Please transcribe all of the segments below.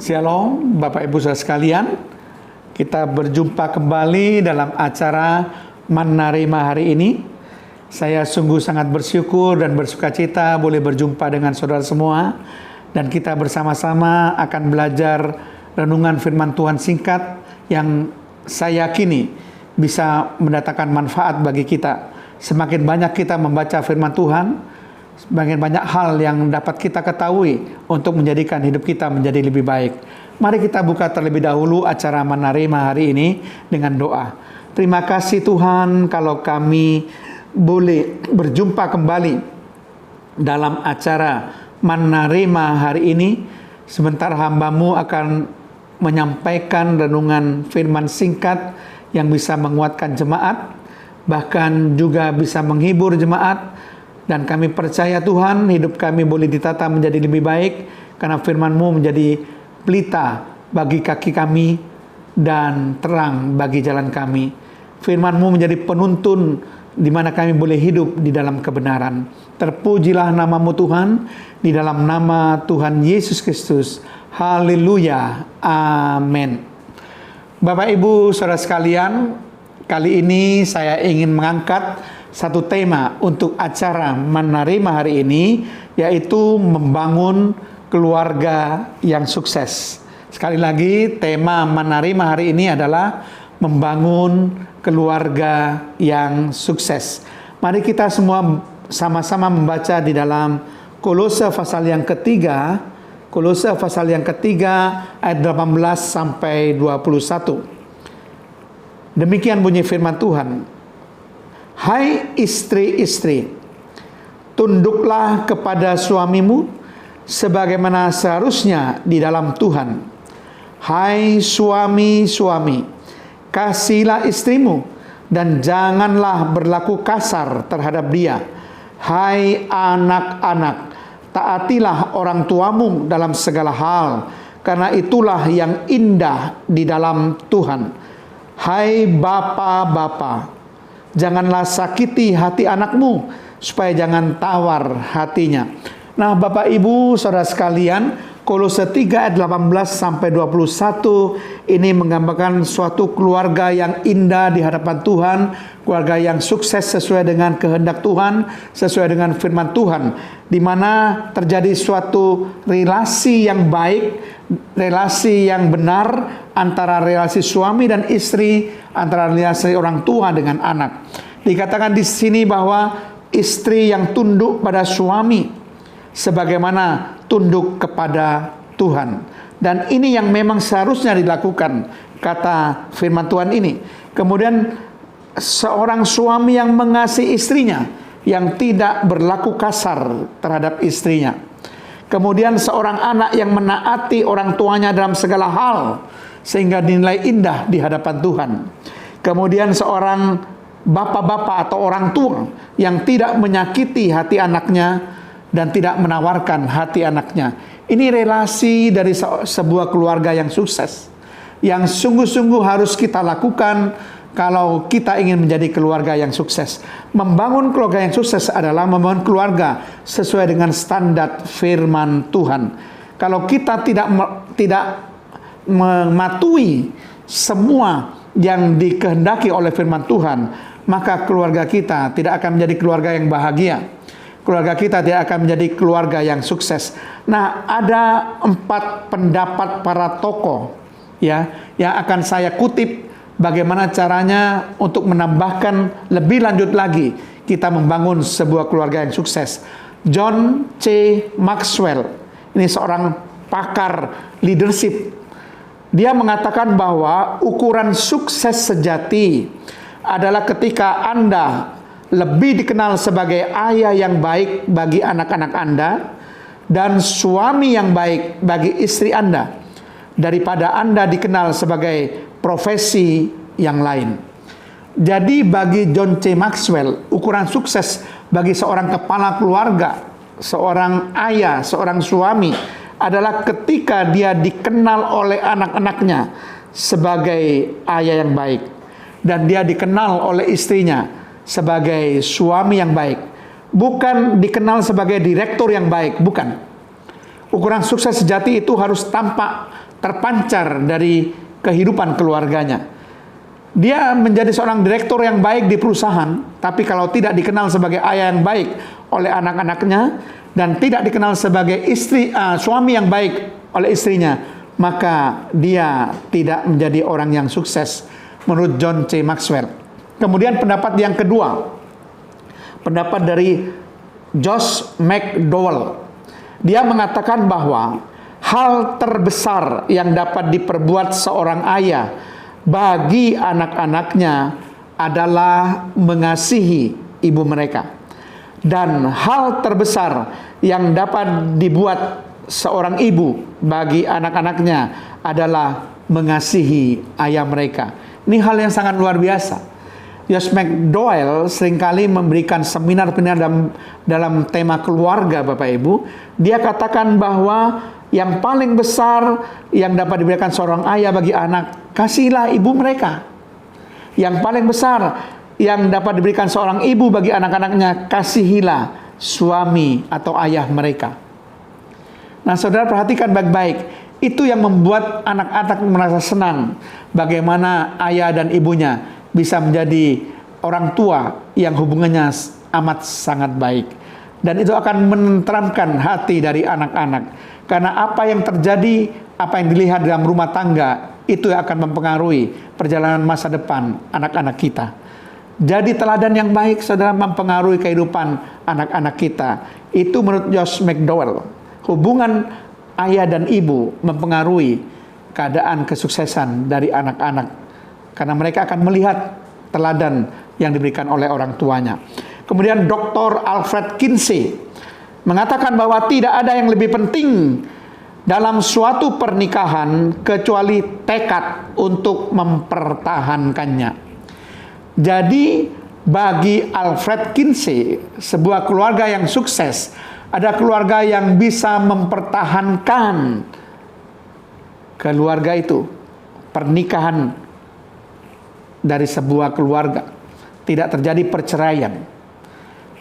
Shalom Bapak Ibu Saudara sekalian. Kita berjumpa kembali dalam acara Menerima hari ini. Saya sungguh sangat bersyukur dan bersukacita boleh berjumpa dengan saudara semua. Dan kita bersama-sama akan belajar renungan firman Tuhan singkat yang saya yakini bisa mendatangkan manfaat bagi kita. Semakin banyak kita membaca firman Tuhan, semakin banyak hal yang dapat kita ketahui untuk menjadikan hidup kita menjadi lebih baik. Mari kita buka terlebih dahulu acara Menerima hari ini dengan doa. Terima kasih Tuhan kalau kami boleh berjumpa kembali dalam acara Menerima hari ini. Sebentar hamba-Mu akan menyampaikan renungan firman singkat yang bisa menguatkan jemaat, bahkan juga bisa menghibur jemaat. Dan kami percaya Tuhan, hidup kami boleh ditata menjadi lebih baik karena firman-Mu menjadi pelita bagi kaki kami dan terang bagi jalan kami. Firman-Mu menjadi penuntun di mana kami boleh hidup di dalam kebenaran. Terpujilah nama-Mu Tuhan, di dalam nama Tuhan Yesus Kristus. Haleluya. Amin. Bapak Ibu Saudara sekalian, kali ini saya ingin mengangkat satu tema untuk acara Menerima hari ini, yaitu membangun keluarga yang sukses. Sekali lagi, tema Menerima hari ini adalah membangun keluarga yang sukses. Mari kita semua sama-sama membaca di dalam Kolose pasal yang ketiga, Kolose pasal yang ketiga ayat 18 sampai 21. Demikian bunyi firman Tuhan. Hai istri-istri, tunduklah kepada suamimu sebagaimana seharusnya di dalam Tuhan. Hai suami-suami, kasihilah istrimu dan janganlah berlaku kasar terhadap dia. Hai anak-anak, taatilah orang tuamu dalam segala hal, karena itulah yang indah di dalam Tuhan. Hai bapa-bapa, janganlah sakiti hati anakmu, supaya jangan tawar hatinya. Nah, Bapak Ibu Saudara sekalian, Kolose 3 ayat 18 sampai 21 ini menggambarkan suatu keluarga yang indah di hadapan Tuhan, keluarga yang sukses sesuai dengan kehendak Tuhan, sesuai dengan firman Tuhan, di mana terjadi suatu relasi yang baik, relasi yang benar antara relasi suami dan istri, antara relasi orang tua dengan anak. Dikatakan di sini bahwa istri yang tunduk pada suami sebagaimana tunduk kepada Tuhan. Dan ini yang memang seharusnya dilakukan, kata firman Tuhan ini. Kemudian seorang suami yang mengasihi istrinya, yang tidak berlaku kasar terhadap istrinya. Kemudian seorang anak yang menaati orang tuanya dalam segala hal, sehingga dinilai indah di hadapan Tuhan. Kemudian seorang bapak-bapak atau orang tua yang tidak menyakiti hati anaknya dan tidak menawarkan hati anaknya. Ini relasi dari sebuah keluarga yang sukses, yang sungguh-sungguh harus kita lakukan kalau kita ingin menjadi keluarga yang sukses. Membangun keluarga yang sukses adalah membangun keluarga sesuai dengan standar firman Tuhan. Kalau kita tidak mematuhi semua yang dikehendaki oleh firman Tuhan, maka keluarga kita tidak akan menjadi keluarga yang bahagia. Keluarga kita tidak akan menjadi keluarga yang sukses. Nah, ada 4 pendapat para tokoh ya yang akan saya kutip bagaimana caranya untuk menambahkan lebih lanjut lagi kita membangun sebuah keluarga yang sukses. John C. Maxwell, ini seorang pakar leadership. Dia mengatakan bahwa ukuran sukses sejati adalah ketika Anda lebih dikenal sebagai ayah yang baik bagi anak-anak Anda dan suami yang baik bagi istri Anda, daripada Anda dikenal sebagai profesi yang lain. Jadi bagi John C. Maxwell, ukuran sukses bagi seorang kepala keluarga, seorang ayah, seorang suami adalah ketika dia dikenal oleh anak-anaknya sebagai ayah yang baik, dan dia dikenal oleh istrinya sebagai suami yang baik. Bukan dikenal sebagai direktur yang baik, bukan. Ukuran sukses sejati itu harus tampak terpancar dari kehidupan keluarganya. Dia menjadi seorang direktur yang baik di perusahaan, tapi kalau tidak dikenal sebagai ayah yang baik oleh anak-anaknya, dan tidak dikenal sebagai suami yang baik oleh istrinya, maka dia tidak menjadi orang yang sukses menurut John C. Maxwell. Kemudian pendapat yang kedua, pendapat dari Josh McDowell. Dia mengatakan bahwa hal terbesar yang dapat diperbuat seorang ayah bagi anak-anaknya adalah mengasihi ibu mereka. Dan hal terbesar yang dapat dibuat seorang ibu bagi anak-anaknya adalah mengasihi ayah mereka. Ini hal yang sangat luar biasa. Josh McDowell seringkali memberikan seminar-seminar dalam tema keluarga, Bapak Ibu. Dia katakan bahwa yang paling besar yang dapat diberikan seorang ayah bagi anak, kasihilah ibu mereka. Yang paling besar yang dapat diberikan seorang ibu bagi anak-anaknya, kasihilah suami atau ayah mereka. Nah, saudara perhatikan baik-baik. Itu yang membuat anak-anak merasa senang bagaimana ayah dan ibunya bisa menjadi orang tua yang hubungannya amat sangat baik. Dan itu akan menenteramkan hati dari anak-anak. Karena apa yang terjadi, apa yang dilihat dalam rumah tangga, itu yang akan mempengaruhi perjalanan masa depan anak-anak kita. Jadi teladan yang baik, saudara, mempengaruhi kehidupan anak-anak kita. Itu menurut Josh McDowell. Hubungan ayah dan ibu mempengaruhi keadaan kesuksesan dari anak-anak. Karena mereka akan melihat teladan yang diberikan oleh orang tuanya. Kemudian Dr. Alfred Kinsey mengatakan bahwa tidak ada yang lebih penting dalam suatu pernikahan kecuali tekad untuk mempertahankannya. Jadi bagi Alfred Kinsey, sebuah keluarga yang sukses ada keluarga yang bisa mempertahankan keluarga itu, pernikahan dari sebuah keluarga. Tidak terjadi perceraian.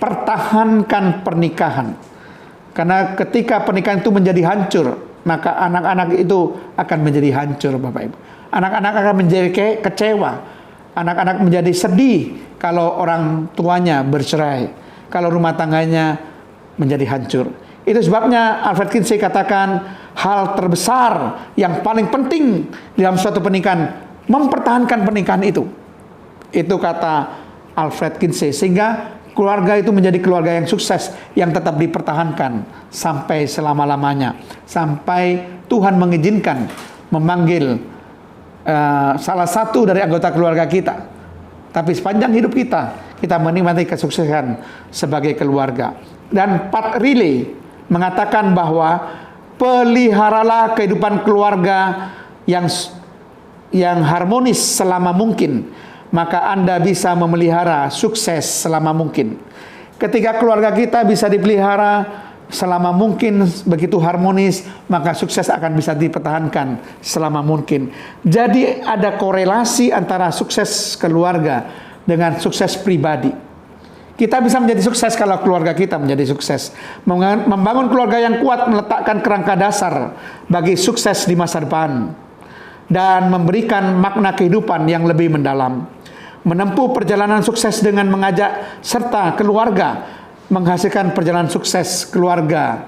Pertahankan pernikahan. Karena ketika pernikahan itu menjadi hancur, maka anak-anak itu akan menjadi hancur, Bapak Ibu. Anak-anak akan menjadi kecewa. Anak-anak menjadi sedih kalau orang tuanya bercerai. Kalau rumah tangganya menjadi hancur. Itu sebabnya Alfred Kinsey katakan hal terbesar yang paling penting dalam suatu pernikahan, mempertahankan pernikahan itu. Itu kata Alfred Kinsey. Sehingga keluarga itu menjadi keluarga yang sukses, yang tetap dipertahankan sampai selama-lamanya. Sampai Tuhan mengizinkan memanggil salah satu dari anggota keluarga kita. Tapi sepanjang hidup kita menikmati kesuksesan sebagai keluarga. Dan Pat Riley mengatakan bahwa peliharalah kehidupan keluarga yang harmonis selama mungkin, maka Anda bisa memelihara sukses selama mungkin. Ketika keluarga kita bisa dipelihara selama mungkin begitu harmonis, maka sukses akan bisa dipertahankan selama mungkin. Jadi ada korelasi antara sukses keluarga dengan sukses pribadi. Kita bisa menjadi sukses kalau keluarga kita menjadi sukses. Membangun keluarga yang kuat meletakkan kerangka dasar bagi sukses di masa depan dan memberikan makna kehidupan yang lebih mendalam. Menempuh perjalanan sukses dengan mengajak serta keluarga menghasilkan perjalanan sukses keluarga.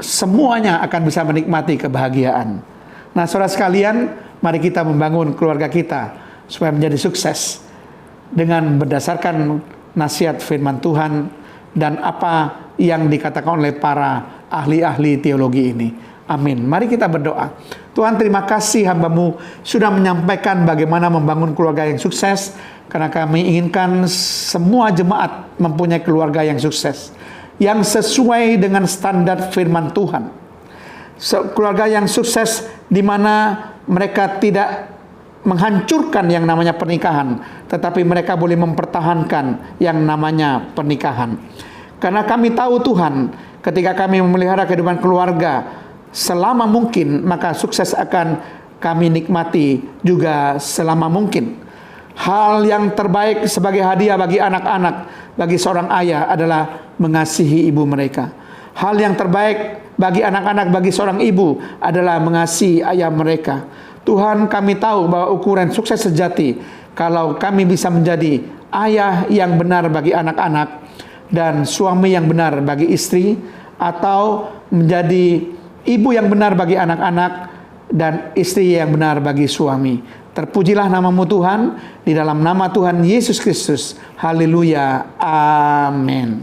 Semuanya akan bisa menikmati kebahagiaan. Nah, saudara sekalian, mari kita membangun keluarga kita supaya menjadi sukses dengan berdasarkan nasihat firman Tuhan dan apa yang dikatakan oleh para ahli-ahli teologi ini. Amin. Mari kita berdoa. Tuhan, terima kasih hamba-Mu sudah menyampaikan bagaimana membangun keluarga yang sukses, karena kami inginkan semua jemaat mempunyai keluarga yang sukses, yang sesuai dengan standar firman Tuhan. Keluarga yang sukses di mana mereka tidak menghancurkan yang namanya pernikahan, tetapi mereka boleh mempertahankan yang namanya pernikahan. Karena kami tahu Tuhan, ketika kami memelihara kehidupan keluarga selama mungkin, maka sukses akan kami nikmati juga selama mungkin. Hal yang terbaik sebagai hadiah bagi anak-anak, bagi seorang ayah adalah mengasihi ibu mereka. Hal yang terbaik bagi anak-anak, bagi seorang ibu adalah mengasihi ayah mereka. Tuhan, kami tahu bahwa ukuran sukses sejati kalau kami bisa menjadi ayah yang benar bagi anak-anak dan suami yang benar bagi istri, atau menjadi ibu yang benar bagi anak-anak dan istri yang benar bagi suami. Terpujilah namamu Tuhan, di dalam nama Tuhan Yesus Kristus. Haleluya. Amin.